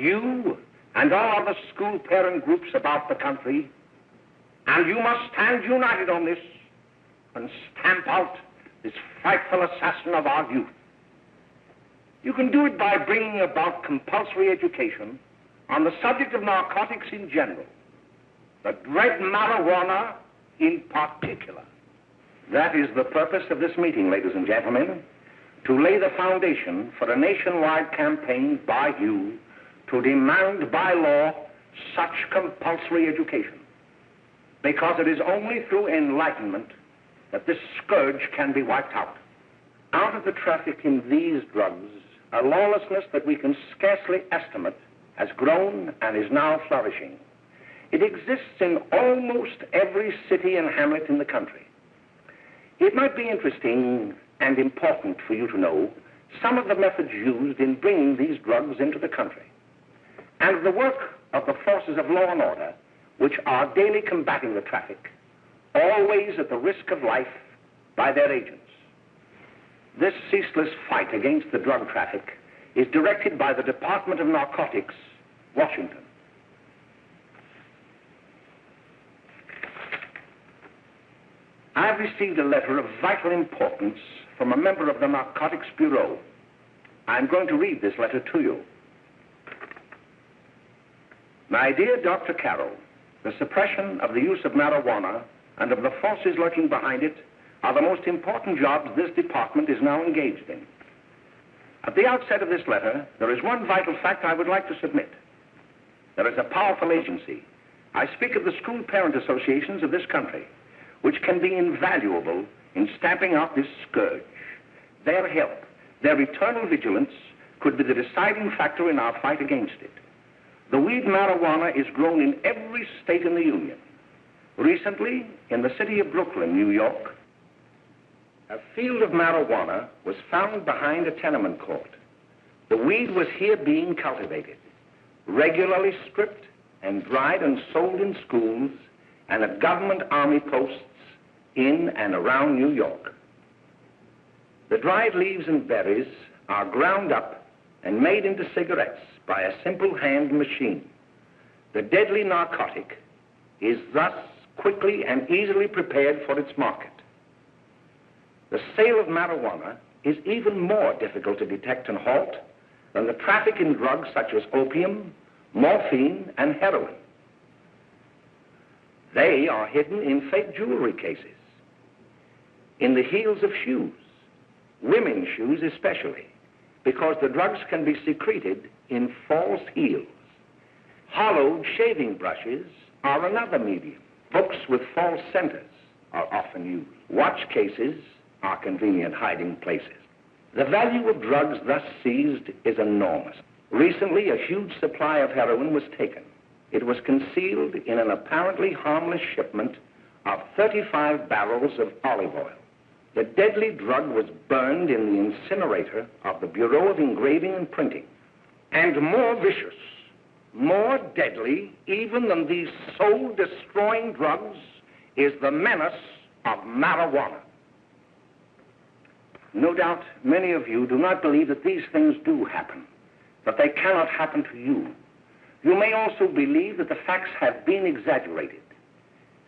You and all other school parent groups about the country, and you must stand united on this and stamp out this frightful assassin of our youth. You can do it by bringing about compulsory education on the subject of narcotics in general, the dread marijuana in particular. That is the purpose of this meeting, ladies and gentlemen, to lay the foundation for a nationwide campaign by you to demand by law such compulsory education. Because it is only through enlightenment that this scourge can be wiped out. Out of the traffic in these drugs, a lawlessness that we can scarcely estimate has grown and is now flourishing. It exists in almost every city and hamlet in the country. It might be interesting and important for you to know some of the methods used in bringing these drugs into the country, and the work of the forces of law and order, which are daily combating the traffic, always at the risk of life by their agents. This ceaseless fight against the drug traffic is directed by the Department of Narcotics, Washington. I've received a letter of vital importance from a member of the Narcotics Bureau. I'm going to read this letter to you. My dear Dr. Carroll, the suppression of the use of marijuana and of the forces lurking behind it are the most important jobs this department is now engaged in. At the outset of this letter, there is one vital fact I would like to submit. There is a powerful agency. I speak of the school parent associations of this country, which can be invaluable in stamping out this scourge. Their help, their eternal vigilance, could be the deciding factor in our fight against it. The weed marijuana is grown in every state in the Union. Recently, in the city of Brooklyn, New York, a field of marijuana was found behind a tenement court. The weed was here being cultivated, regularly stripped and dried and sold in schools and at government army posts in and around New York. The dried leaves and berries are ground up and made into cigarettes by a simple hand machine. The deadly narcotic is thus quickly and easily prepared for its market. The sale of marijuana is even more difficult to detect and halt than the traffic in drugs such as opium, morphine, and heroin. They are hidden in fake jewelry cases, in the heels of shoes, women's shoes especially, because the drugs can be secreted in false heels. Hollowed shaving brushes are another medium. Books with false centers are often used. Watch cases are convenient hiding places. The value of drugs thus seized is enormous. Recently, a huge supply of heroin was taken. It was concealed in an apparently harmless shipment of 35 barrels of olive oil. The deadly drug was burned in the incinerator of the Bureau of Engraving and Printing. And more vicious, more deadly even than these soul-destroying drugs is the menace of marijuana. No doubt many of you do not believe that these things do happen, that they cannot happen to you. You may also believe that the facts have been exaggerated.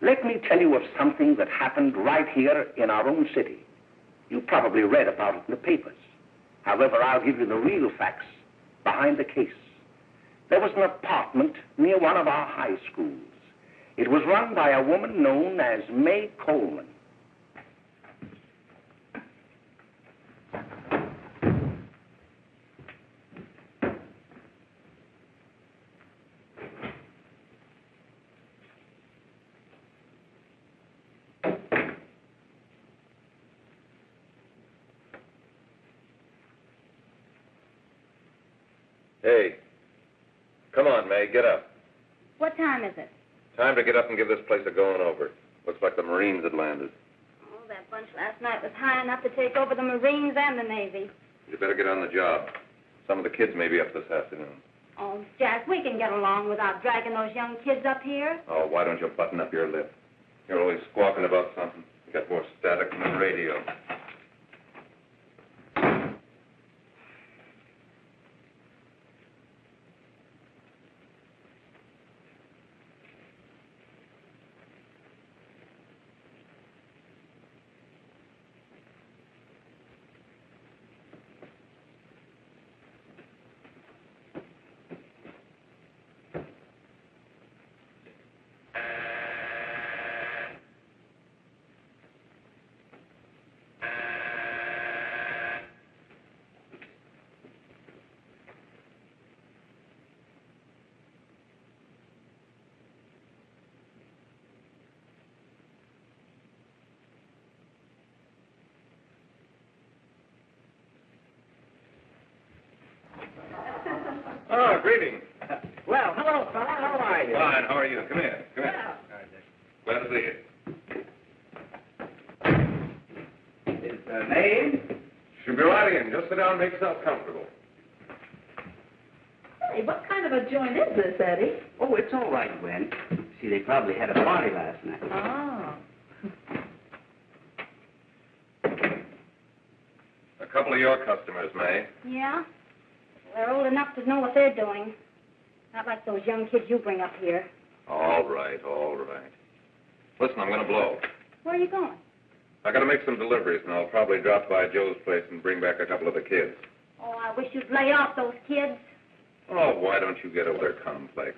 Let me tell you of something that happened right here in our own city. You probably read about it in the papers. However, I'll give you the real facts behind the case. There was an apartment near one of our high schools. It was run by a woman known as May Coleman. Hey, come on, May, get up. What time is it? Time to get up and give this place a going over. Looks like the Marines had landed. Oh, that bunch last night was high enough to take over the Marines and the Navy. You better get on the job. Some of the kids may be up this afternoon. Oh, Jack, we can get along without dragging those young kids up here. Oh, why don't you button up your lip? You're always squawking about something. You got more static than the radio. Oh, greetings. Well, hello, fella. How are you? Fine, how are you? Come here. Come here. Glad to see you. His name? Should be right in. Just sit down and make yourself comfortable. Hey, what kind of a joint is this, Eddie? Oh, it's all right, Gwen. See, they probably had a party last night. Oh. A couple of your customers, May. Yeah? They're old enough to know what they're doing. Not like those young kids you bring up here. All right, all right. Listen, I'm going to blow. Where are you going? I got to make some deliveries, and I'll probably drop by Joe's place and bring back a couple of the kids. Oh, I wish you'd lay off those kids. Oh, why don't you get over their complex?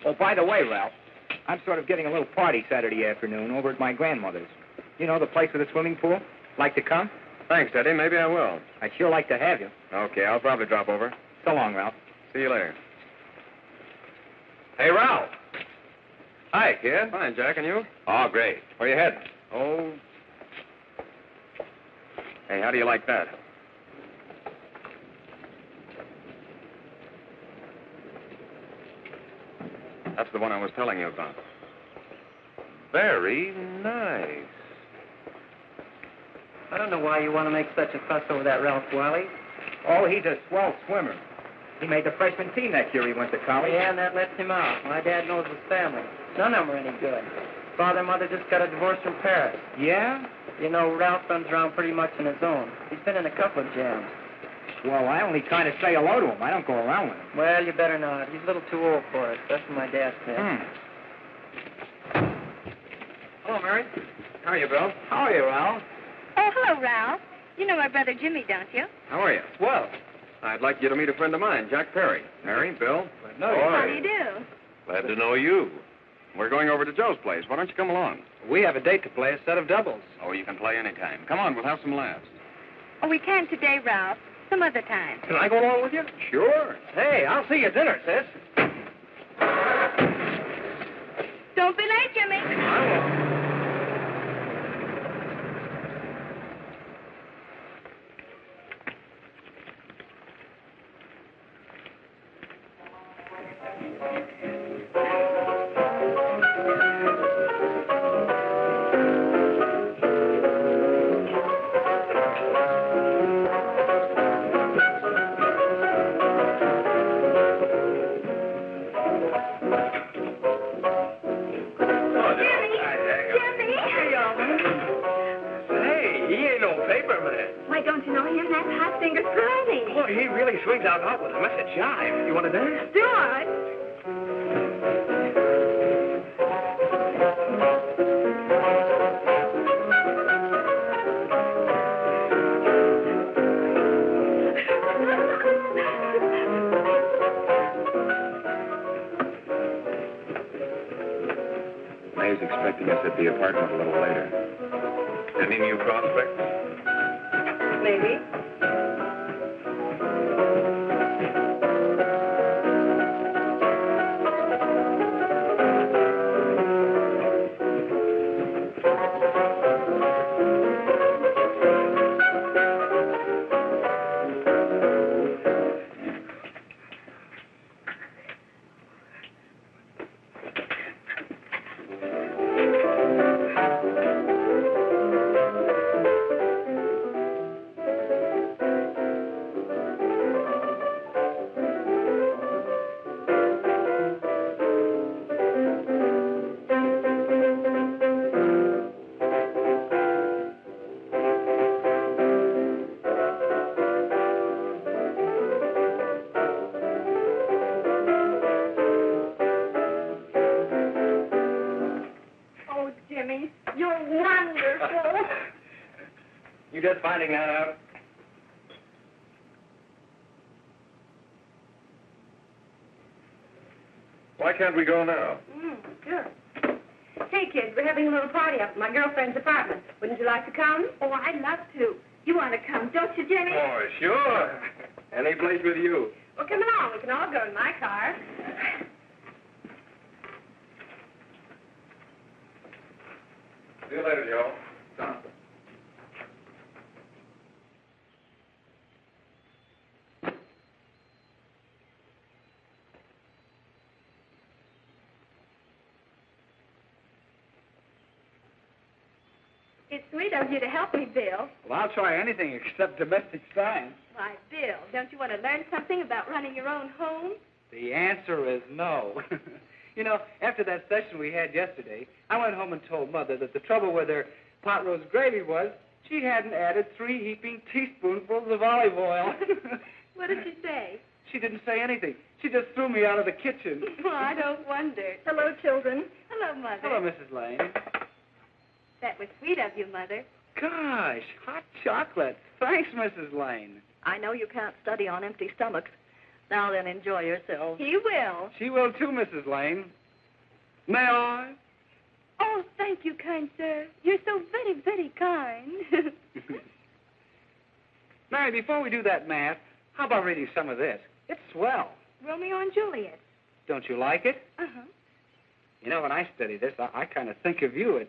Oh, by the way, Ralph, I'm sort of getting a little party Saturday afternoon over at my grandmother's. You know, the place with the swimming pool? Like to come? Thanks, Eddie. Maybe I will. I'd sure like to have you. Okay, I'll probably drop over. So long, Ralph. See you later. Hey, Ralph. Hi, kid. Fine, Jack, and you? Oh, great. Where you heading? Oh. Hey, how do you like that? That's the one I was telling you about. Very nice. I don't know why you want to make such a fuss over that Ralph Wiley. Oh, he's a swell swimmer. He made the freshman team that year he went to college. Yeah, and that lets him out. My dad knows his family. None of them are any good. Father and mother just got a divorce from Paris. Yeah? You know, Ralph runs around pretty much on his own. He's been in a couple of jams. Well, I only kind of say hello to him. I don't go around with him. Well, you better not. He's a little too old for it. That's what my dad said. Hello, Mary. How are you, Bill? How are you, Ralph? Oh, hello, Ralph. You know my brother Jimmy, don't you? How are you? Well, I'd like you to meet a friend of mine, Jack Perry. Mary, Bill. no, How do you do? Glad to know you. We're going over to Joe's place. Why don't you come along? we have a date to play, a set of doubles. Oh, you can play anytime. Come on, we'll have some laughs. Oh, we can't today, Ralph. Some other time. Can I go along with you? Sure. Hey, I'll see you at dinner, sis. Don't be late, Jimmy. I won't. Why, don't you know him? That's Hot Fingers Friday. Boy, he really swings out hot with him. That's a jive. You want to dance? Do it. May's expecting us at the apartment a little later. Any new prospects? Maybe. Oh, Jimmy, you're wonderful. You just finding that out? Why can't we go now? Sure. Hey, kids, we're having a little party up at my girlfriend's apartment. Wouldn't you like to come? Oh, I'd love to. You want to come, don't you, Jimmy? Oh, sure. Any place with you. Well, come along. We can all go in my car. See you later, Joe. It's sweet of you to help me, Bill. Well, I'll try anything except domestic science. Why, Bill, don't you want to learn something about running your own home? The answer is no. You know, after that session we had yesterday, I went home and told Mother that the trouble with her pot roast gravy was she hadn't added 3 heaping teaspoonfuls of olive oil. What did she say? She didn't say anything. She just threw me out of the kitchen. Well, I don't wonder. Hello, children. Hello, Mother. Hello, Mrs. Lane. That was sweet of you, Mother. Gosh, hot chocolate. Thanks, Mrs. Lane. I know you can't study on empty stomachs, Now then, enjoy yourself. He will. She will too, Mrs. Lane. May I? Oh, thank you, kind sir. You're so very, very kind. Mary, before we do that math, how about reading some of this? It's swell. Romeo and Juliet. Don't you like it? Uh-huh. You know, when I study this, I kind of think of you.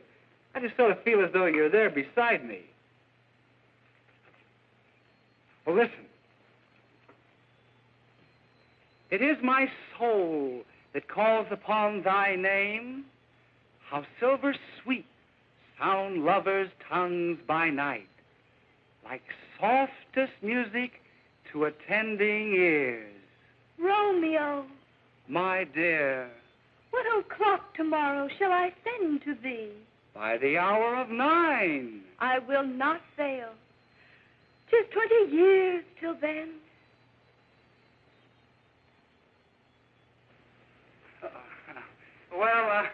I just sort of feel as though you're there beside me. Well, listen. It is my soul that calls upon thy name. How silver sweet sound lovers' tongues by night, like softest music to attending ears. Romeo, My dear, what o'clock tomorrow shall I send to thee? by the hour of 9. I will not fail. 'Tis 20 years till then. Well,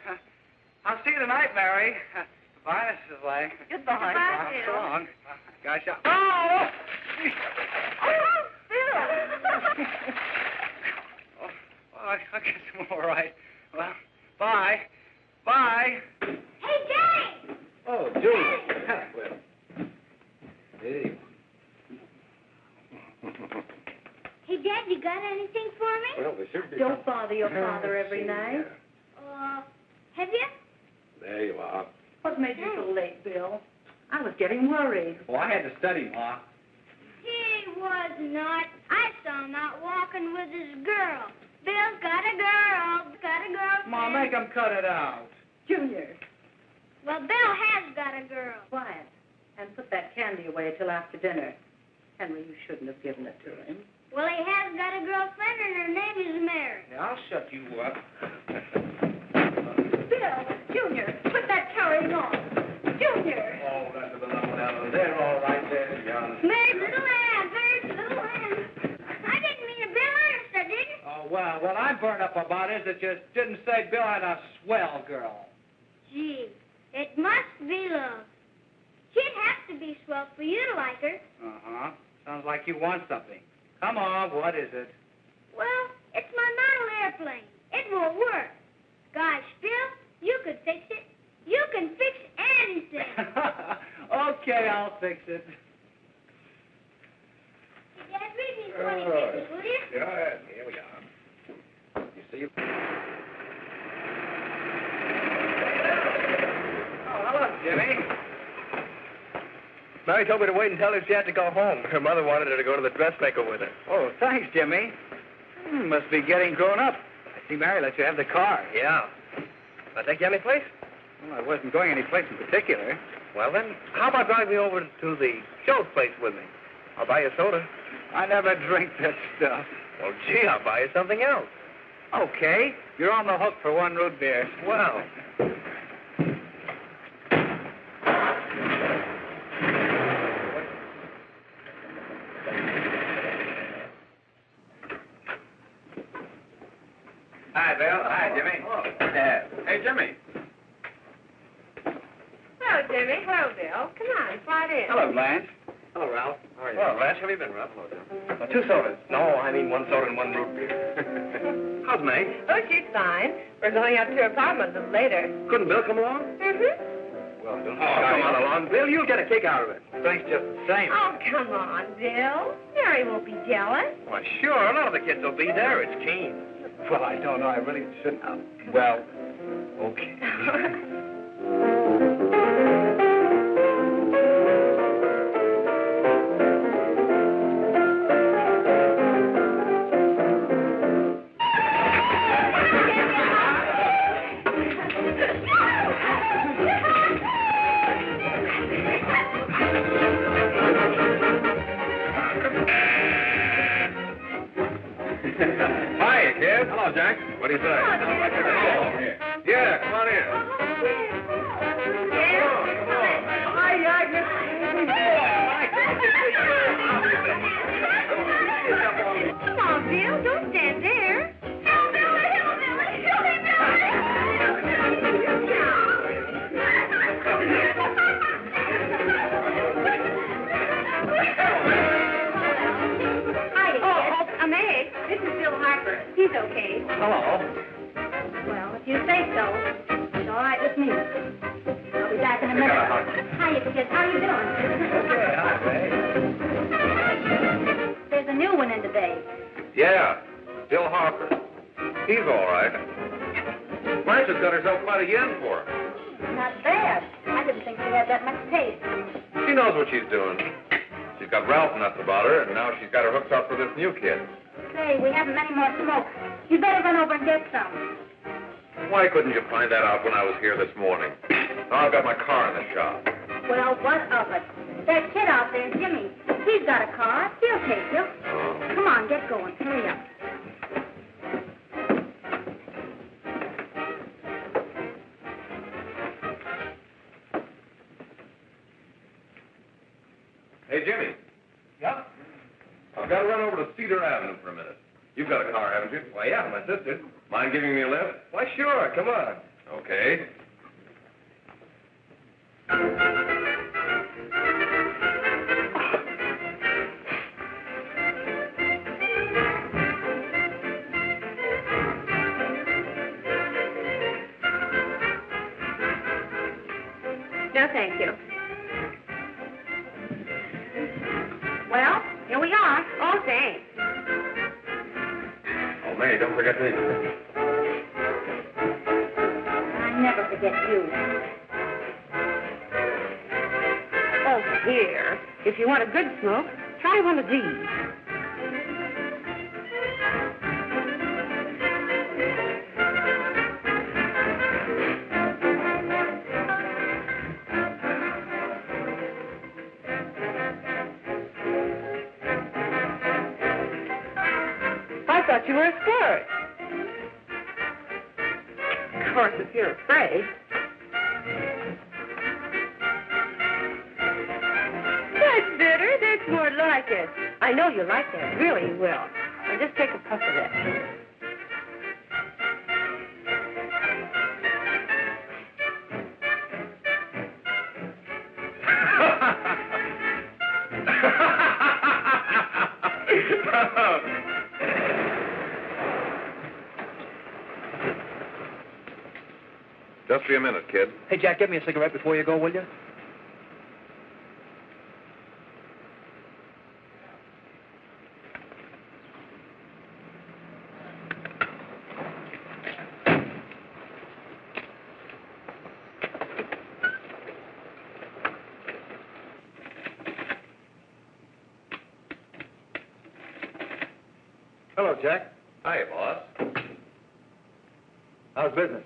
I'll see you tonight, Mary. Goodbye, Mrs. Lane. Goodbye. Goodbye, So Bill. long. Gosh, oh! Oh, Bill! Oh, I guess I'm all right. Well, bye. Bye. Hey, Jay! Oh, Julie. Well, hey. Hey, Dad, you got anything for me? Well, there should be. Don't bother your father every night. Have you? There you are. What made you so late, Bill? I was getting worried. Well, I had to study, Ma. He was not. I saw him out walking with his girl. Bill's got a girl. Got a girl. Ma, make him cut it out. Junior, Well, Bill has got a girl. quiet. And put that candy away till after dinner. Henry, you shouldn't have given it to him. Well, he has got a girlfriend, and her name is Mary. Yeah, I'll shut you up. Bill, Junior, put that carrying on. Junior. Oh, that's a little down there, all right there, John. Mary's little lamb, Mary's little lamb. I didn't mean to Bill Ernest, I didn't. Oh, well, what I'm burned up about is that you didn't say Bill had a swell girl. Gee, it must be love. She'd have to be swell for you to like her. Uh-huh. Sounds like you want something. Come on, what is it? Well, it's my model airplane. It won't work. Gosh, Bill, you could fix it. You can fix anything. Okay, I'll fix it. Hey, Dad, read me 20 pages, will you? Yeah, here we are. You see? Oh, hello, Jimmy. Mary told me to wait and tell her she had to go home. Her mother wanted her to go to the dressmaker with her. Oh, thanks, Jimmy. Must be getting grown up. I see Mary let you have the car. Yeah. I take you any place? Well, I wasn't going any place in particular. Well, then, how about driving me over to the show's place with me? I'll buy you a soda. I never drink that stuff. Well, gee, I'll buy you something else. Okay, you're on the hook for one root beer. Well. Hi, Bill. Hi, Jimmy. Hey, Jimmy. Hello, Jimmy. Hello, Bill. Come on, slide in. Hello, Blanche. Hello, Ralph. How are you? Well, Ralph, how have you been, Ralph? Hello, Jim. 2 sodas. No, I mean 1 soda and 1 root beer. How's May? Oh, she's fine. We're going up to her apartment a little later. Couldn't Bill come along? Mm-hmm. Well, don't come on along. Bill, you'll get a kick out of it. Thanks just the same. Oh, come on, Bill. Mary won't be jealous. Why, sure. A lot of the kids will be there. It's keen. Well, I don't know. I really shouldn't. Well, okay. Hi, kid. Hello, Jack. What do you say? Yeah, come on in. Hi, Agnes. Come on, Bill. Don't stand there. Hi, I'm Egg. This is Hello. Well, if you say so, it's all right with me. I'll be back in a minute. Hiya, kids. How you doing? Okay, hi, Ray. There's a new one in today. Yeah, Bill Harper. He's all right. Blanche's got herself quite a yen for him. Not bad. I didn't think she had that much taste. She knows what she's doing. She's got Ralph nuts about her, and now she's got her hooked up for this new kid. Say, we haven't many more smoke. You better run over and get some. Why couldn't you find that out when I was here this morning? Now I've got my car in the shop. Well, what of it? That kid out there, Jimmy, he's got a car. He'll take you. Come on, get going. Hurry up. Hey, Jimmy. Yeah? I've got to run over to Cedar Avenue for a minute. You've got a car, haven't you? Why, yeah, my sister. Mind giving me a lift? Why, sure, come on. Okay. No, thank you. Well, here we are. Oh, thanks. Oh, May, don't forget me. I never forget you. Oh, here. If you want a good smoke, try one of these. I thought you were a squirt. Of course, if you're afraid. That's better. That's more like it. I know you like that. Really, you will. Now just take a puff of that. Just be a minute, kid. Hey, Jack, give me a cigarette before you go, will you? Hello, Jack. Hi, boss. How's business?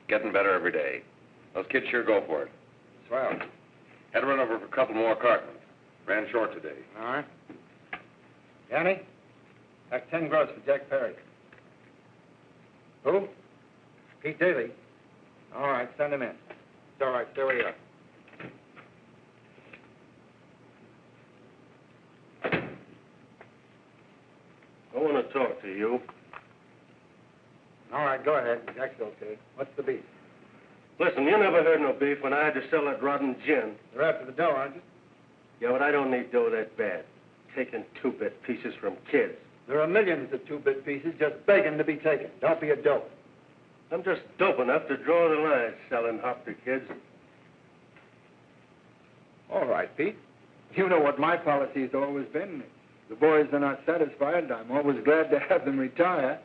Getting better every day. Those kids sure go for it. Swell. Had to run over for a couple more cartons. Ran short today. All right. Yanni, that's 10 gross for Jack Perry. Who? Pete Daly. All right, send him in. It's all right, stay where you are. I want to talk to you. All right, go ahead. Jack's okay. What's the beef? Listen, you never heard no beef when I had to sell that rotten gin. You're after the dough, aren't you? Yeah, but I don't need dough that bad. Taking two-bit pieces from kids. There are millions of two-bit pieces just begging to be taken. Don't be a dope. I'm just dope enough to draw the line selling hop to kids. All right, Pete. You know what my policy's always been. If the boys are not satisfied, I'm always glad to have them retire.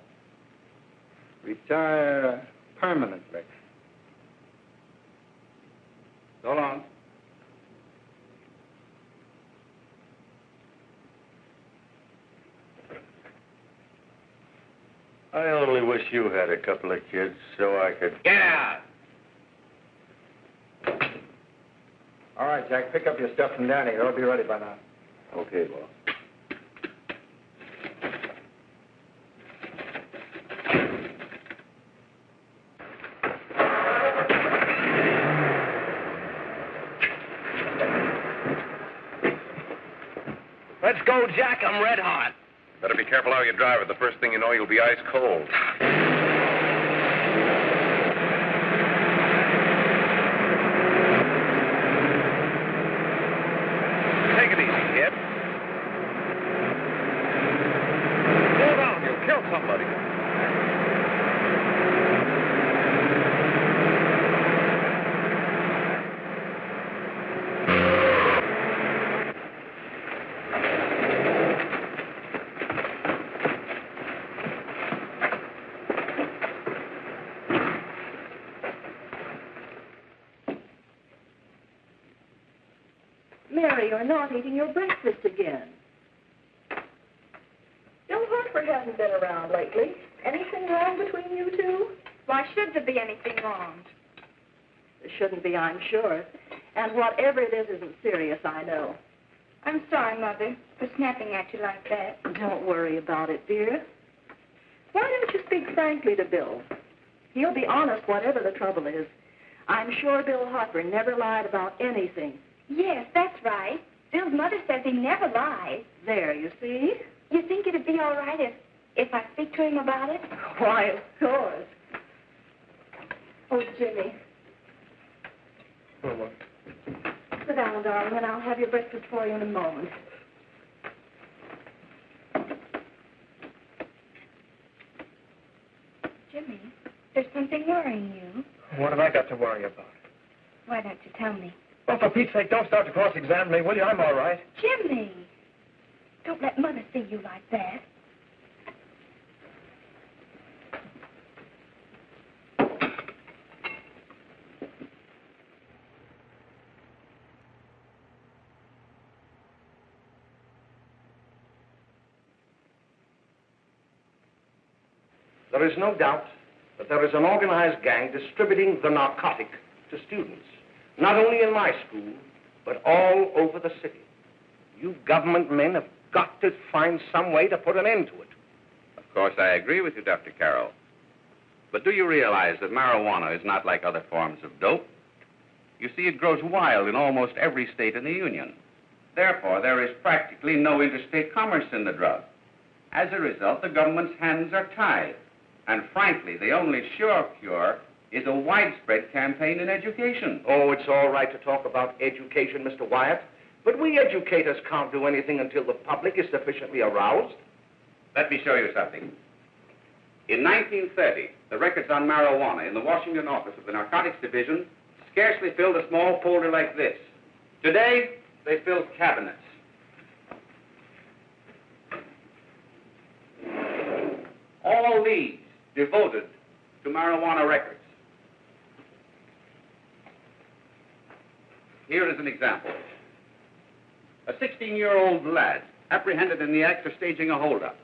Retire permanently. So long. I only wish you had a couple of kids so I could... Get out! All right, Jack, pick up your stuff from Danny. They'll be ready by now. Okay, boss. Let's go, Jack. I'm red hot. Better be careful how you drive it. The first thing you know, you'll be ice cold. Take it easy, kid. Slow down. You'll kill somebody. Mary, you're not eating your breakfast again. Bill Hartford hasn't been around lately. Anything wrong between you two? Why should there be anything wrong? There shouldn't be, I'm sure. And whatever it is isn't serious, I know. I'm sorry, Mother, for snapping at you like that. Don't worry about it, dear. Why don't you speak frankly to Bill? He'll be honest whatever the trouble is. I'm sure Bill Harper never lied about anything. Yes, that's right. Bill's mother says he never lies. There, you see? You think it'd be all right if I speak to him about it? Why, of course. Oh, Jimmy. Mama. Sit down, darling, and I'll have your breakfast for you in a moment. Jimmy, there's something worrying you. What have I got to worry about? Why don't you tell me? Well, for Pete's sake, don't start to cross-examine me, will you? I'm all right. Jimmy! Don't let Mother see you like that. There is no doubt that there is an organized gang distributing the narcotic to students, not only in my school, but all over the city. You government men have got to find some way to put an end to it. Of course, I agree with you, Dr. Carroll. But do you realize that marijuana is not like other forms of dope? You see, it grows wild in almost every state in the Union. Therefore, there is practically no interstate commerce in the drug. As a result, the government's hands are tied. And frankly, the only sure cure is a widespread campaign in education. Oh, it's all right to talk about education, Mr. Wyatt, but we educators can't do anything until the public is sufficiently aroused. Let me show you something. In 1930, the records on marijuana in the Washington office of the Narcotics Division scarcely filled a small folder like this. Today, they fill cabinets. All these devoted to marijuana records. Here is an example. A 16-year-old lad apprehended in the act of staging a holdup.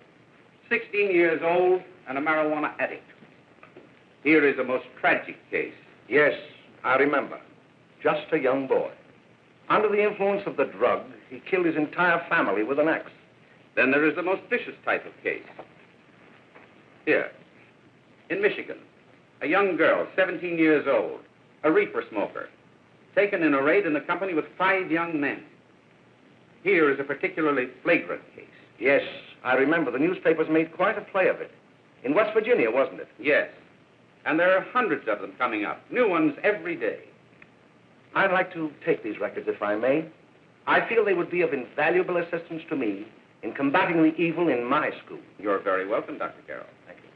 16 years old and a marijuana addict. Here is a most tragic case. Yes, I remember. Just a young boy. Under the influence of the drug, he killed his entire family with an axe. Then there is the most vicious type of case. Here, in Michigan, a young girl, 17 years old, a reefer smoker, taken in a raid in the company with 5 young men. Here is a particularly flagrant case. Yes, I remember. The newspapers made quite a play of it. In West Virginia, wasn't it? Yes. And there are hundreds of them coming up, new ones every day. I'd like to take these records, if I may. I feel they would be of invaluable assistance to me in combating the evil in my school. You're very welcome, Dr. Carroll. Thank you.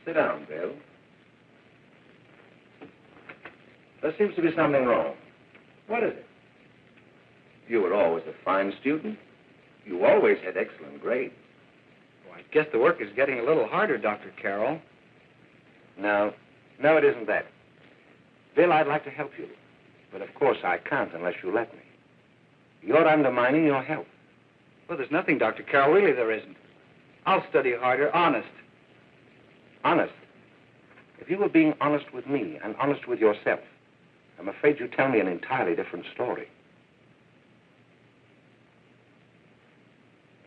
Sit down, Bill. There seems to be something wrong. What is it? You were always a fine student. You always had excellent grades. Well, I guess the work is getting a little harder, Dr. Carroll. No, it isn't that. Bill, I'd like to help you. But of course I can't unless you let me. You're undermining your health. Well, there's nothing, Dr. Carroll. Really, there isn't. I'll study harder, honest. Honest? If you were being honest with me and honest with yourself, I'm afraid you'd tell me an entirely different story.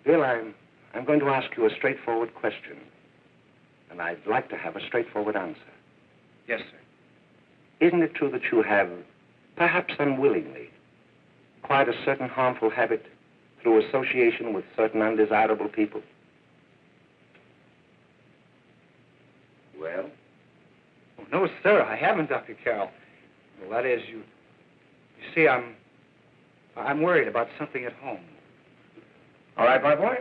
Bill, I'm going to ask you a straightforward question. And I'd like to have a straightforward answer. Yes, sir. Isn't it true that you have, perhaps unwillingly, acquired a certain harmful habit through association with certain undesirable people? Well? Oh, no, sir, I haven't, Dr. Carroll. Well, that is, you see, I'm worried about something at home. All right, my boy.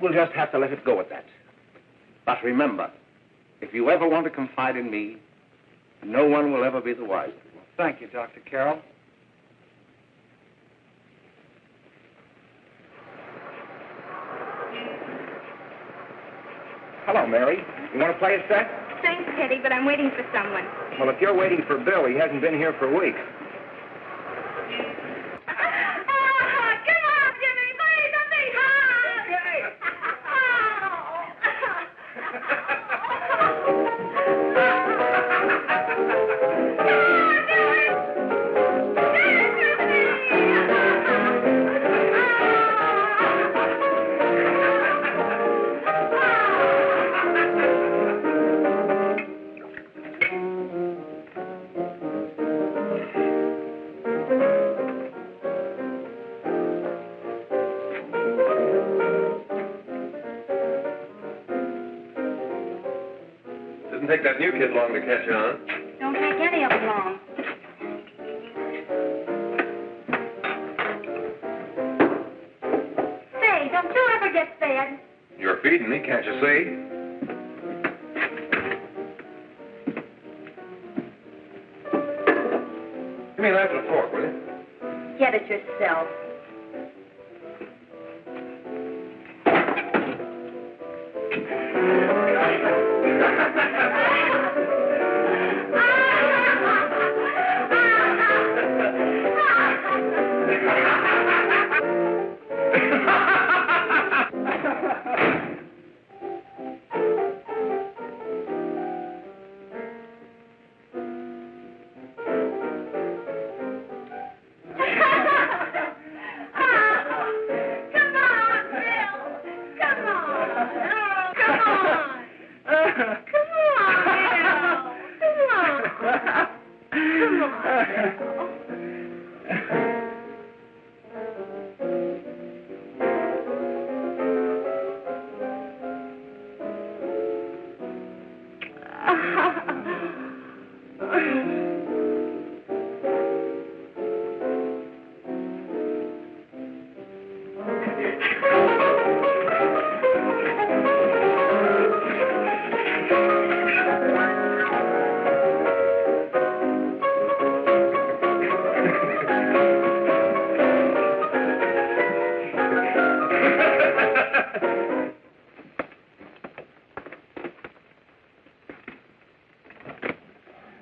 We'll just have to let it go at that. But remember, if you ever want to confide in me, no one will ever be the wiser. Well, thank you, Dr. Carroll. Hello, Mary. You want to play a set? Thanks, Teddy, but I'm waiting for someone. Well, if you're waiting for Bill, he hasn't been here for weeks. Come on, Jimmy, please, let me Didn't take that new kid long to catch on. Don't take any of them long. Say, don't you ever get fed? You're feeding me, can't you see? Give me a knife and a fork, will you? Get it yourself.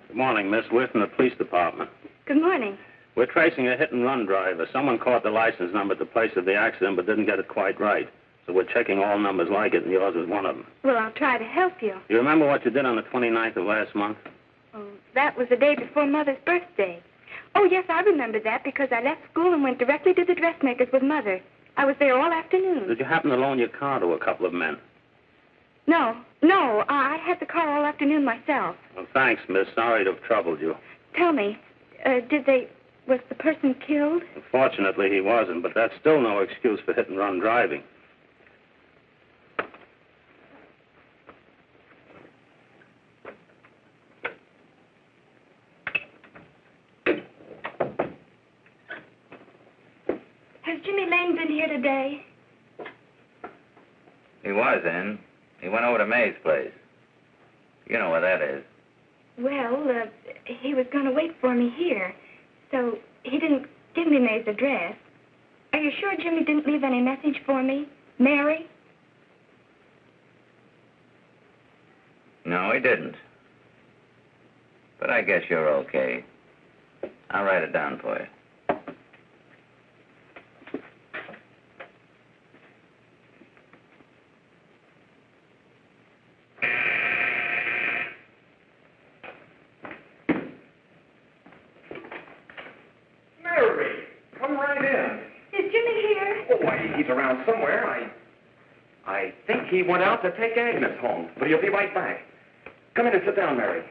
Good morning, Miss. We're from the police department. Good morning. We're tracing a hit-and-run driver. Someone caught the license number at the place of the accident but didn't get it quite right. So we're checking all numbers like it, and yours was one of them. Well, I'll try to help you. You remember what you did on the 29th of last month? Oh, that was the day before Mother's birthday. Oh, yes, I remember that because I left school and went directly to the dressmaker's with Mother. I was there all afternoon. Did you happen to loan your car to a couple of men? No, I had the car all afternoon myself. Well, thanks, miss. Sorry to have troubled you. Tell me, was the person killed? Fortunately, he wasn't, but that's still no excuse for hit-and-run driving. Has Jimmy Lane been here today? He was in. He went over to May's place. You know where that is. Well, he was going to wait for me here, so he didn't give me May's address. Are you sure Jimmy didn't leave any message for me? Mary? No, he didn't. But I guess you're okay. I'll write it down for you. Mary, come right in. Is Jimmy here? Oh, why, he's around somewhere. I think he went out to take Agnes home, but he'll be right back. Come in and sit down, Mary.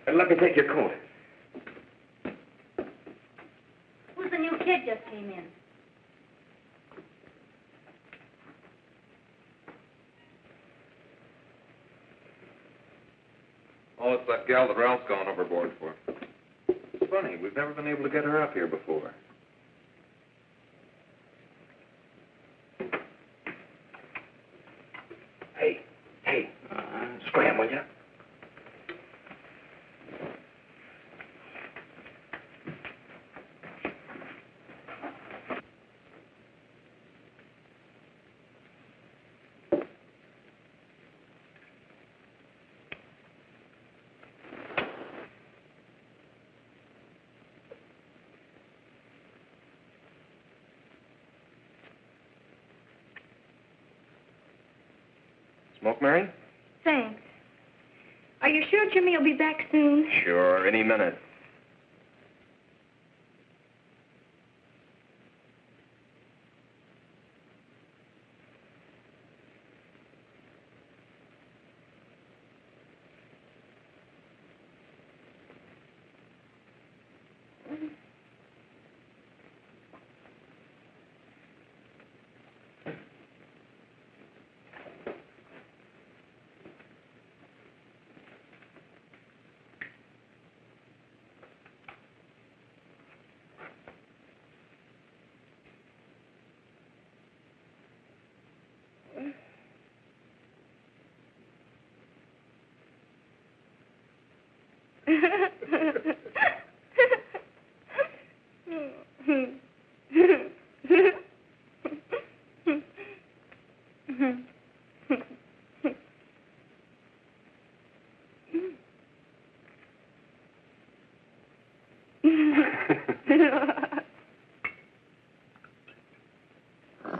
And let me take your coat. Who's the new kid just came in? Oh, it's that gal that Ralph's gone overboard for. It's funny, we've never been able to get her up here before. Hey, scram, will you? Smoke, Mary? Thanks. Are you sure Jimmy will be back soon? Sure, any minute.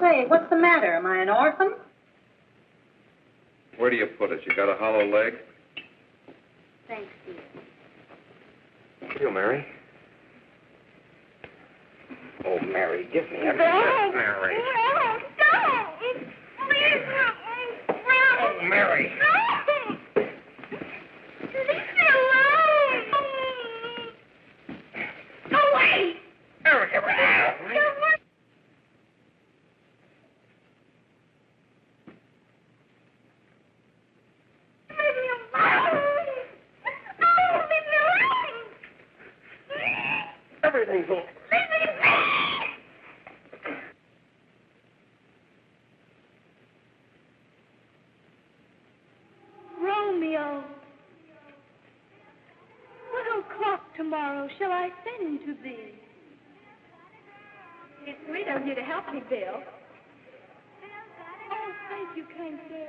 Say, what's the matter? Am I an orphan? Where do you put it? You got a hollow leg? Thanks, dear. You, Mary. Oh, Mary, give me a No. Mary. No, don't. Please, no. Oh, Mary. No. Leave me alone. Go away. Mary, give me that. Everything's over. Romeo, what o'clock tomorrow shall I send to thee? It's sweet of you to help me, Bill. Oh, thank you, kind sir.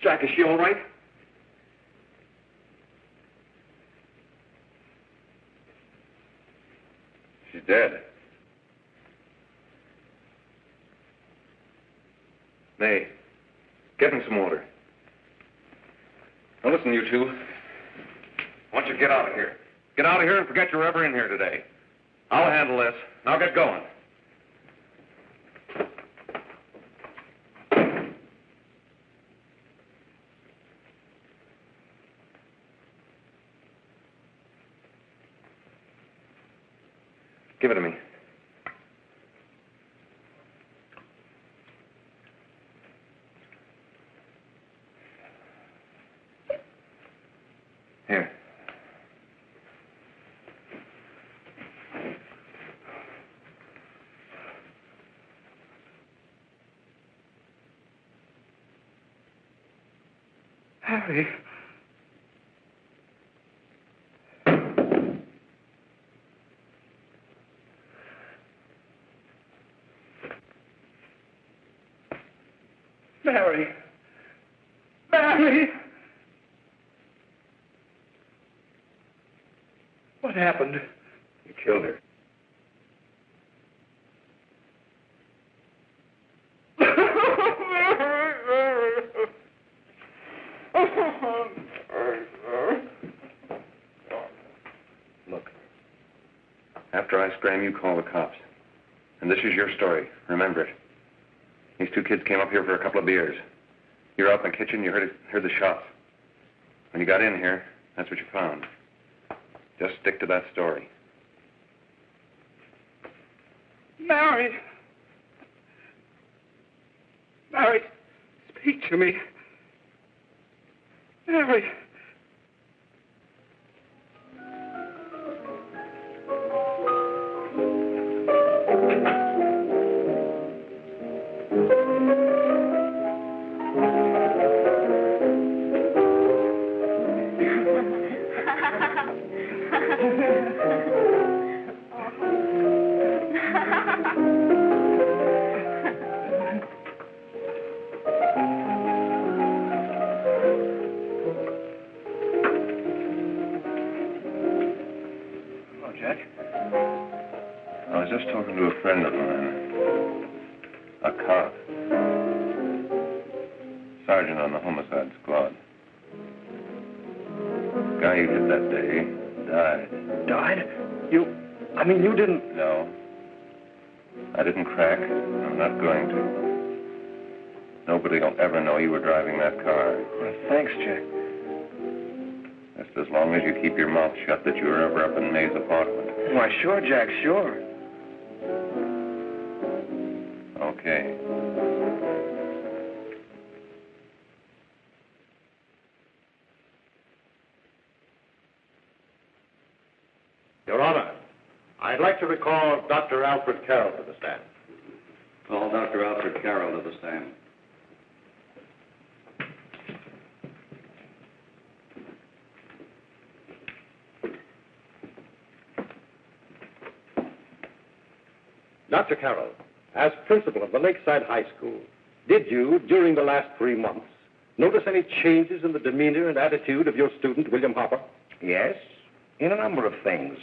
Jack, is she all right? She's dead. May, get him some water. Now listen, you two. I want you to get out of here. Get out of here and forget you're ever in here today. I'll handle this. Now get going. Give it to me. Here. Harry. Mary. Mary! What happened? You killed her. Look. After I scram, you call the cops. And this is your story. Remember it. These two kids came up here for a couple of beers. You were out in the kitchen, you heard the shots. When you got in here, that's what you found. Just stick to that story. Mary! Mary, speak to me. Mary! I was just talking to a friend of mine, a cop, sergeant on the homicide squad. The guy you hit that day died. Died? You didn't... No. I didn't crack. I'm not going to. Nobody will ever know you were driving that car. Well, thanks, Jack. Just as long as you keep your mouth shut that you were ever up in May's apartment. Why, sure, Jack, sure. Okay. Your Honor, I'd like to recall Dr. Alfred Carroll to the stand. Call Dr. Alfred Carroll to the stand. Dr. Carroll, as principal of the Lakeside High School, did you, during the last 3 months, notice any changes in the demeanor and attitude of your student, William Harper? Yes, in a number of things.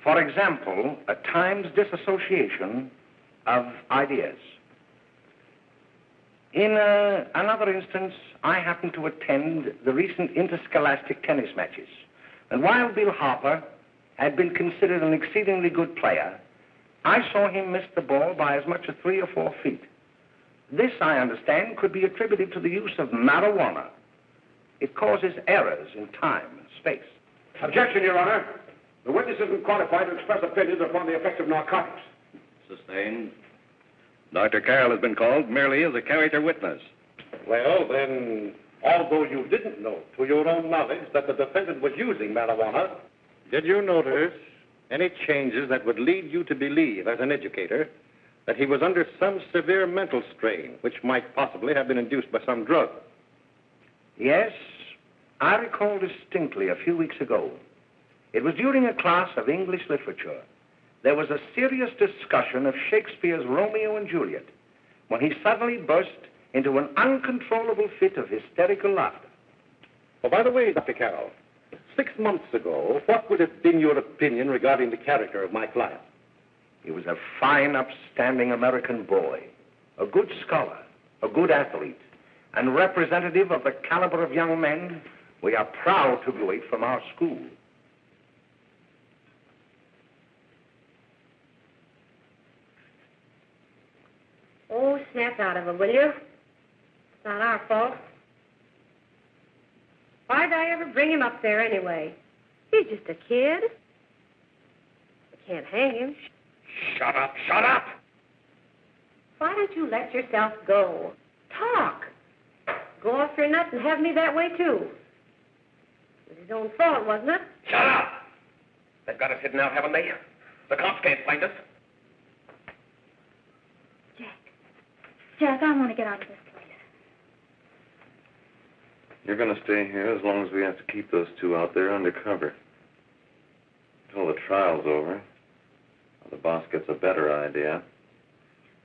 For example, at times disassociation of ideas. In another instance, I happened to attend the recent interscholastic tennis matches. And while Bill Harper had been considered an exceedingly good player, I saw him miss the ball by as much as 3 or 4 feet. This, I understand, could be attributed to the use of marijuana. It causes errors in time and space. Objection, Your Honor. The witness isn't qualified to express opinions upon the effects of narcotics. Sustained. Dr. Carroll has been called merely as a character witness. Well, then, although you didn't know to your own knowledge that the defendant was using marijuana, did you notice any changes that would lead you to believe, as an educator, that he was under some severe mental strain, which might possibly have been induced by some drug? Yes, I recall distinctly a few weeks ago. It was during a class of English literature. There was a serious discussion of Shakespeare's Romeo and Juliet when he suddenly burst into an uncontrollable fit of hysterical laughter. Oh, by the way, Dr. Carroll, 6 months ago, what would have been your opinion regarding the character of my client? He was a fine, upstanding American boy, a good scholar, a good athlete, and representative of the caliber of young men we are proud to graduate from our school. Oh, snap out of it, will you? It's not our fault. Why'd I ever bring him up there anyway? He's just a kid. I can't hang him. Shut up, shut up! Why don't you let yourself go? Talk. Go off your nuts and have me that way, too. It was his own fault, wasn't it? Shut up! They've got us hidden out, haven't they? The cops can't find us. Jack, I want to get out of this place. You're going to stay here as long as we have to keep those two out there undercover. Until the trial's over. Or the boss gets a better idea.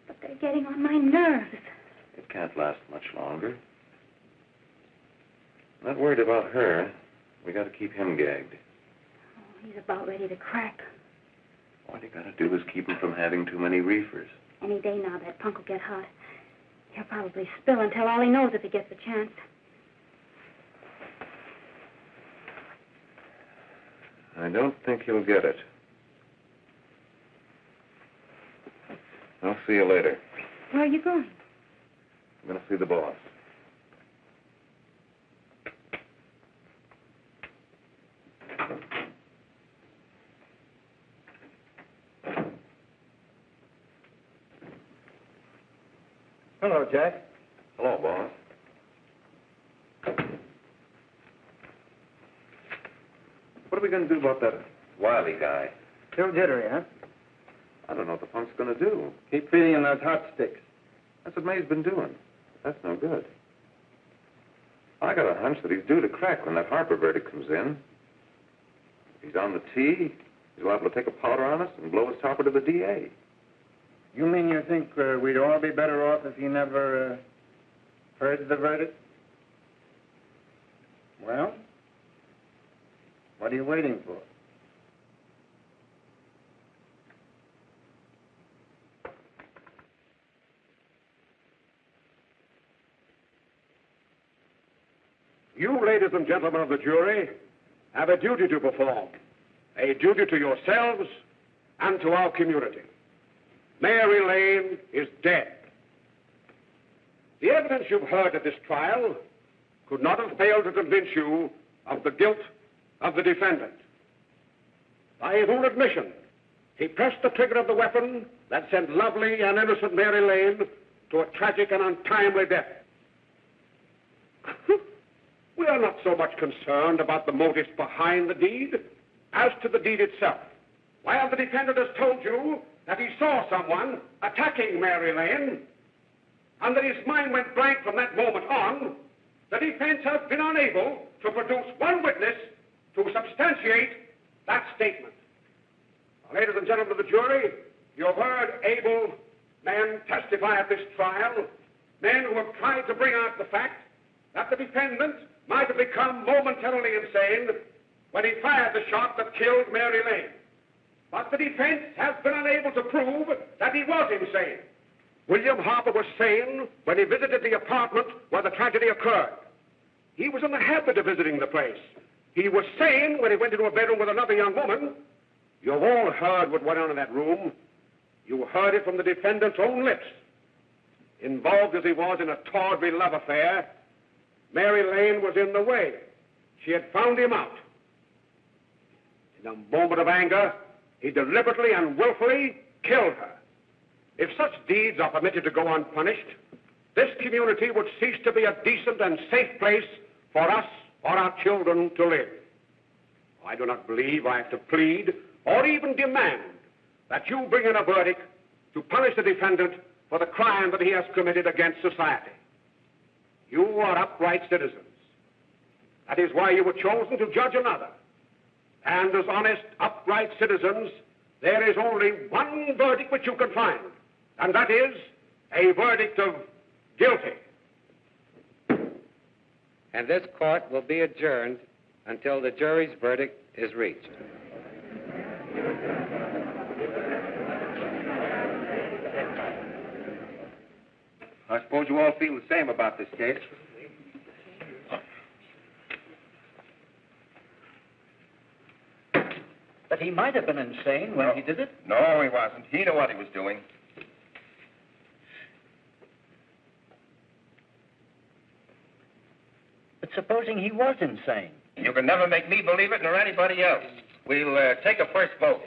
But they're getting on my nerves. It can't last much longer. I'm not worried about her. We got to keep him gagged. Oh, he's about ready to crack. All you got to do is keep him from having too many reefers. Any day now, that punk will get hot. He'll probably spill and tell all he knows if he gets a chance. I don't think he'll get it. I'll see you later. Where are you going? I'm going to see the boss. Hello, Jack. Hello, boss. What are we going to do about that Wiley guy? Still jittery, huh? I don't know what the punk's going to do. Keep feeding him those hot sticks. That's what May's been doing. That's no good. I got a hunch that he's due to crack when that Harper verdict comes in. If he's on the tee, he's liable to take a powder on us and blow his topper to the DA. You mean you think we'd all be better off if he never heard the verdict? Well, what are you waiting for? You, ladies and gentlemen of the jury, have a duty to perform. A duty to yourselves and to our community. Mary Lane is dead. The evidence you've heard at this trial could not have failed to convince you of the guilt of the defendant. By his own admission, he pressed the trigger of the weapon that sent lovely and innocent Mary Lane to a tragic and untimely death. We are not so much concerned about the motives behind the deed as to the deed itself. While the defendant has told you that he saw someone attacking Mary Lane and that his mind went blank from that moment on, the defense has been unable to produce one witness to substantiate that statement. Now, ladies and gentlemen of the jury, you've heard able men testify at this trial, men who have tried to bring out the fact that the defendant might have become momentarily insane when he fired the shot that killed Mary Lane. But the defense has been unable to prove that he was insane. William Harper was sane when he visited the apartment where the tragedy occurred. He was in the habit of visiting the place. He was sane when he went into a bedroom with another young woman. You've all heard what went on in that room. You heard it from the defendant's own lips. Involved as he was in a tawdry love affair, Mary Lane was in the way. She had found him out. In a moment of anger, he deliberately and willfully killed her. If such deeds are permitted to go unpunished, this community would cease to be a decent and safe place for us or our children to live. I do not believe I have to plead or even demand that you bring in a verdict to punish the defendant for the crime that he has committed against society. You are upright citizens. That is why you were chosen to judge another. And as honest, upright citizens, there is only one verdict which you can find, and that is a verdict of guilty. And this court will be adjourned until the jury's verdict is reached. I suppose you all feel the same about this case. But he might have been insane when he did it. No, he wasn't. He knew what he was doing. But supposing he was insane? You can never make me believe it nor anybody else. We'll take a first vote.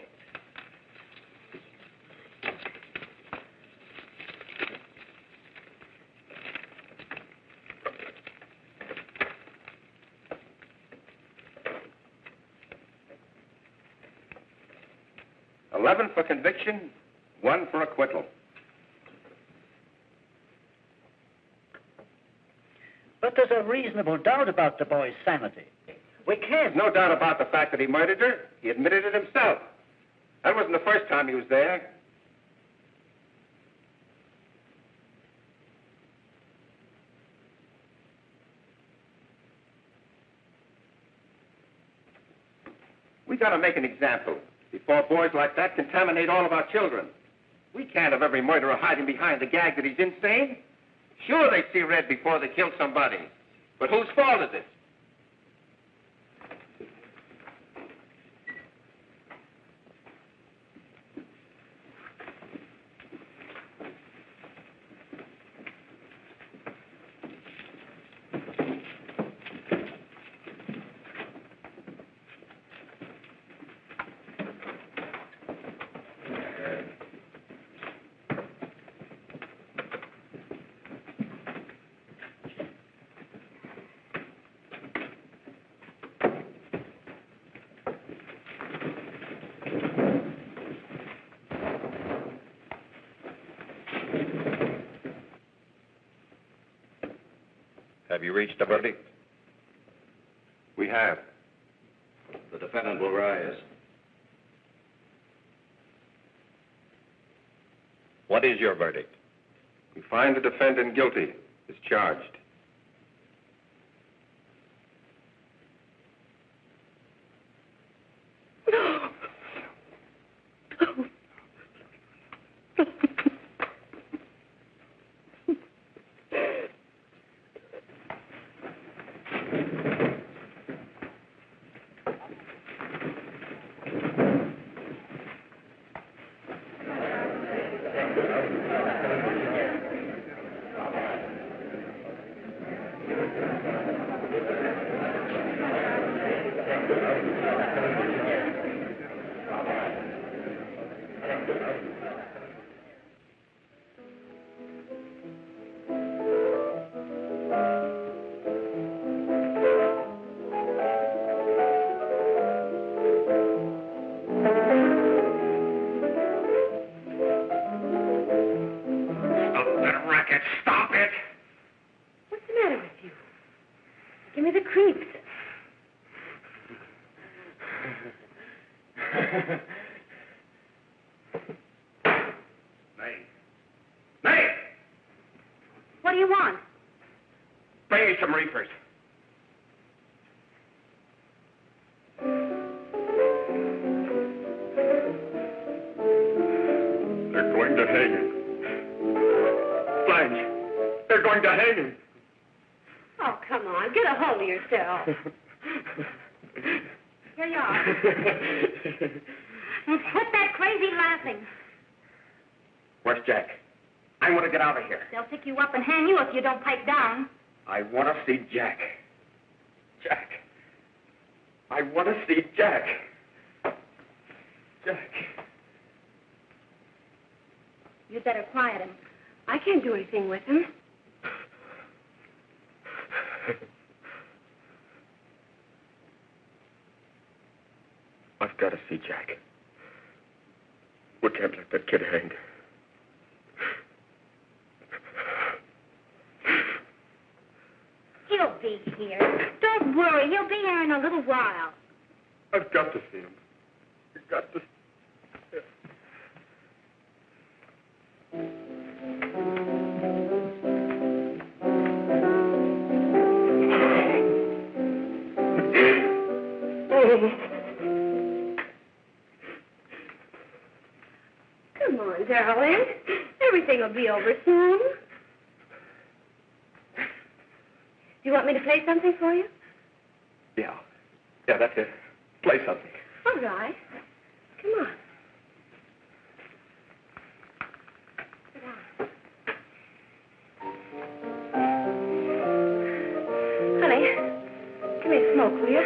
$11 for conviction, 1 for acquittal. But there's a reasonable doubt about the boy's sanity. We can't. No doubt about the fact that he murdered her. He admitted it himself. That wasn't the first time he was there. We got to make an example before boys like that contaminate all of our children. We can't have every murderer hiding behind the gag that he's insane. Sure, they see red before they kill somebody. But whose fault is it? Have you reached a verdict? We have. The defendant will rise. What is your verdict? We find the defendant guilty as charged. Stop it! What's the matter with you? Give me the creeps. May! What do you want? Bring me some reefers. They're going to hang him. Blanche, they're going to hang him. Oh, come on. Get a hold of yourself. Here you are. And quit that crazy laughing. Where's Jack? I want to get out of here. They'll pick you up and hang you if you don't pipe down. I want to see Jack. Jack. I want to see Jack. Jack. You'd better quiet him. I can't do anything with him. I've got to see Jack. We can't let that kid hang. He'll be here. Don't worry. He'll be here in a little while. I've got to see him. I've got to. Come on, darling. Everything will be over soon. Do you want me to play something for you? Yeah, that's it. Play something. All right. Come on. Sit down. Honey, give me a smoke, will you?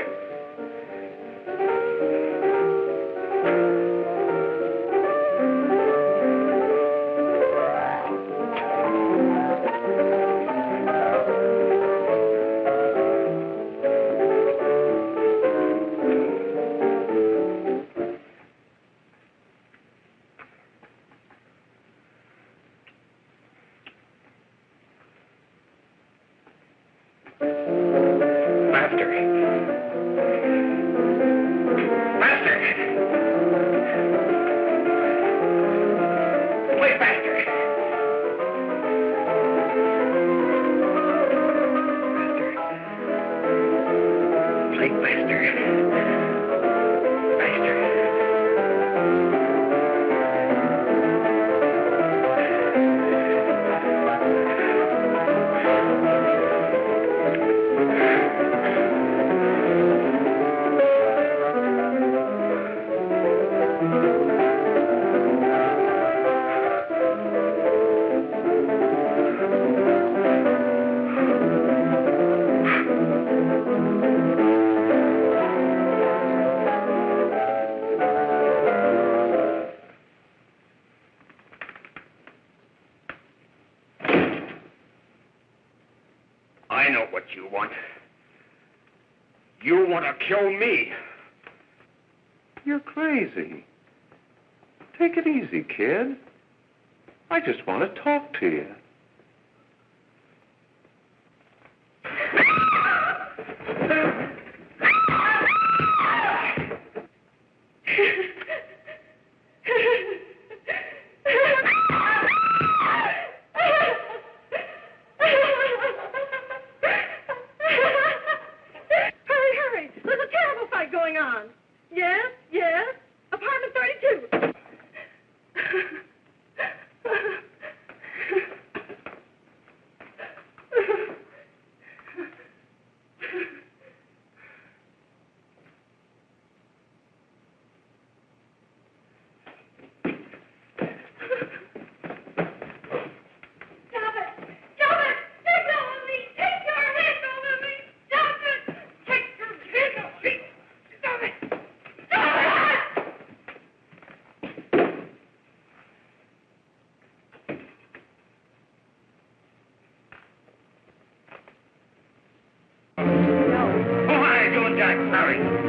I know what you want. You want to kill me. You're crazy. Take it easy, kid. I just want to talk to you. Hurry! There's a terrible fight going on. Yes? Apartment 32.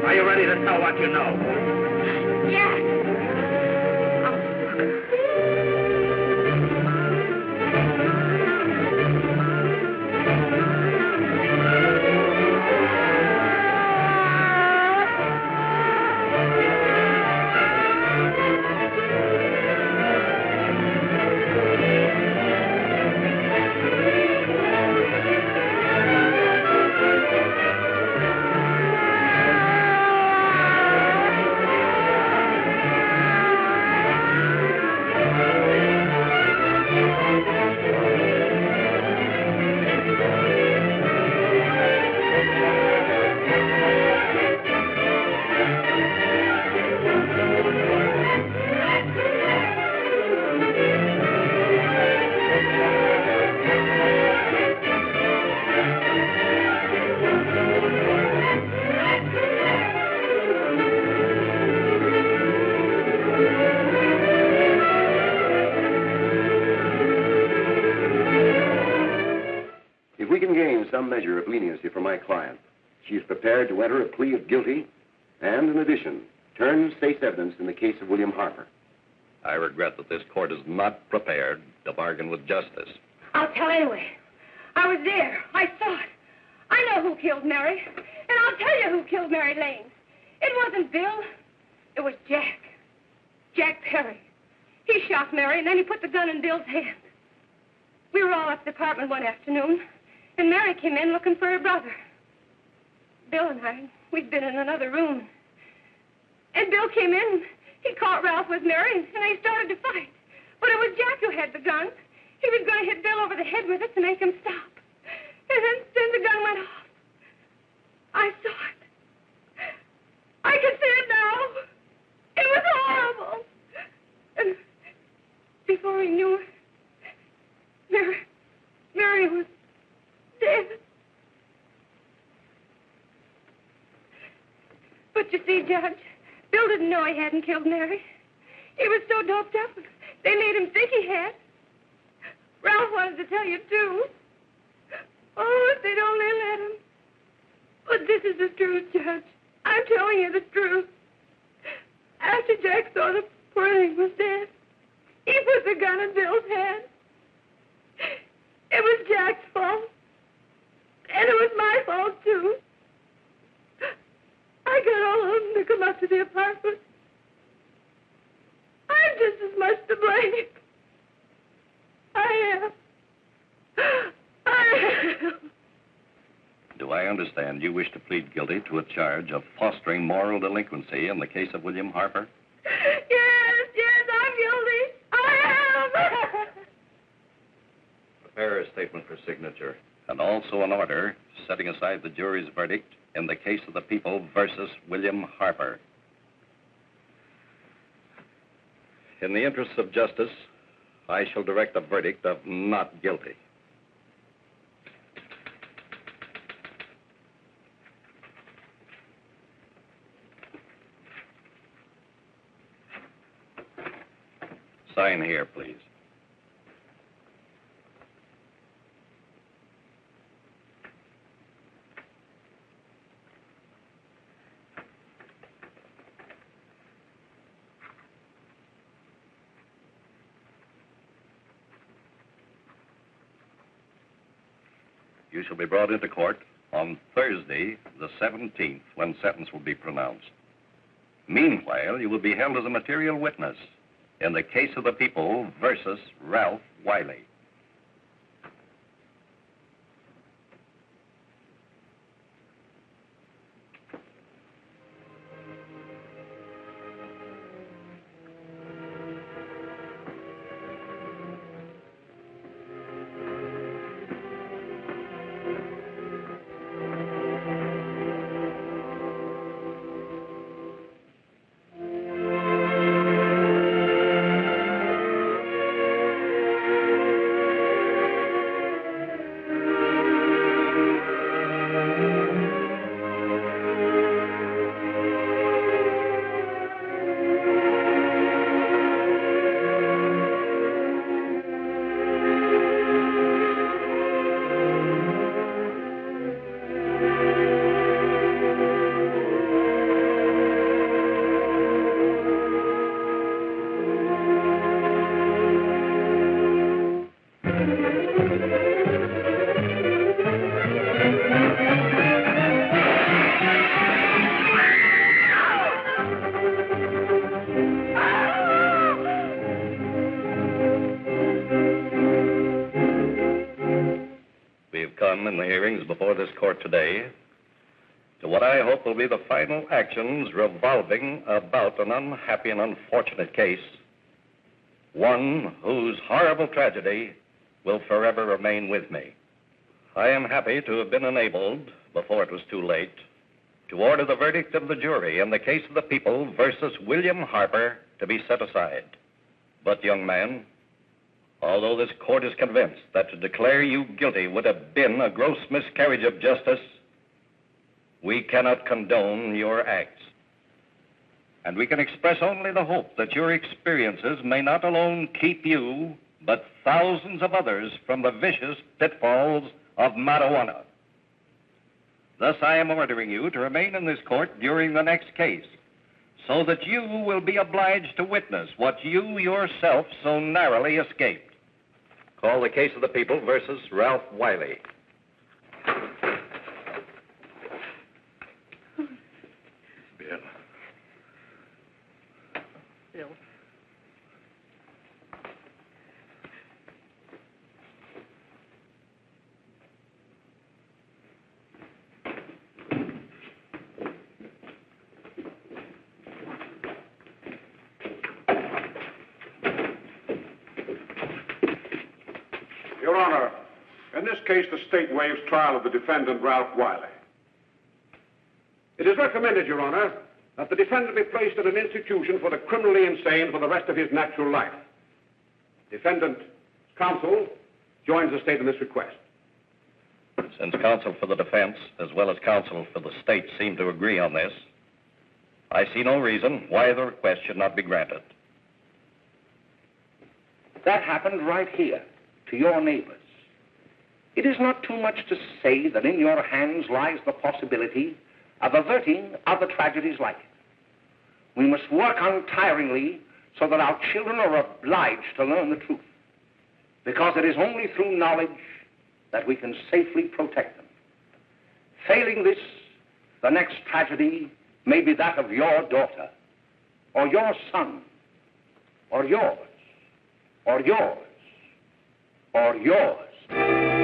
Are you ready to tell what you know? If we can gain some measure of leniency for my client, she is prepared to enter a plea of guilty and, in addition, turn state's evidence in the case of William Harper. I regret that this court is not prepared to bargain with justice. I'll tell anyway. I was there. I saw it. I know who killed Mary. And I'll tell you who killed Mary Lane. It wasn't Bill. It was Jack. Jack Perry. He shot Mary, and then he put the gun in Bill's hand. We were all at the apartment one afternoon, and Mary came in looking for her brother. Bill and I, we'd been in another room. And Bill came in, he caught Ralph with Mary, and they started to fight. But it was Jack who had the gun. He was going to hit Bill over the head with it to make him stop. And then the gun went off. I saw it. I can see it now. It was horrible. And before we knew it, Mary was dead. But you see, Judge, Bill didn't know he hadn't killed Mary. He was so doped up, they made him think he had. Ralph wanted to tell you, too. Oh, if they'd only let him. But this is the truth, Judge. I'm telling you the truth. After Jack saw the poor thing was dead, he put the gun in Bill's hand. It was Jack's fault. And it was my fault, too. I got all of them to come up to the apartment. I'm just as much to blame. I am. Do I understand you wish to plead guilty to a charge of fostering moral delinquency in the case of William Harper? Yes, I'm guilty. I am. Prepare a statement for signature. And also an order setting aside the jury's verdict in the case of the people versus William Harper. In the interests of justice, I shall direct a verdict of not guilty. Sign here, please. You shall be brought into court on Thursday, the 17th, when sentence will be pronounced. Meanwhile, you will be held as a material witness in the case of the people versus Ralph Wiley. In the hearings before this court today to what I hope will be the final actions revolving about an unhappy and unfortunate case, one whose horrible tragedy will forever remain with me. I am happy to have been enabled, before it was too late, to order the verdict of the jury in the case of the people versus William Harper to be set aside. But, young man, although this court is convinced that to declare you guilty would have been a gross miscarriage of justice, we cannot condone your acts. And we can express only the hope that your experiences may not alone keep you, but thousands of others from the vicious pitfalls of marijuana. Thus, I am ordering you to remain in this court during the next case, so that you will be obliged to witness what you yourself so narrowly escaped. Call the case of the people versus Ralph Wiley. Bill. Bill. Your Honor, in this case, the state waives trial of the defendant, Ralph Wiley. It is recommended, Your Honor, that the defendant be placed in an institution for the criminally insane for the rest of his natural life. Defendant counsel joins the state in this request. Since counsel for the defense, as well as counsel for the state, seem to agree on this, I see no reason why the request should not be granted. That happened right here, to your neighbors. It is not too much to say that in your hands lies the possibility of averting other tragedies like it. We must work untiringly so that our children are obliged to learn the truth, because it is only through knowledge that we can safely protect them. Failing this, the next tragedy may be that of your daughter, or your son, or yours, or yours, or yours.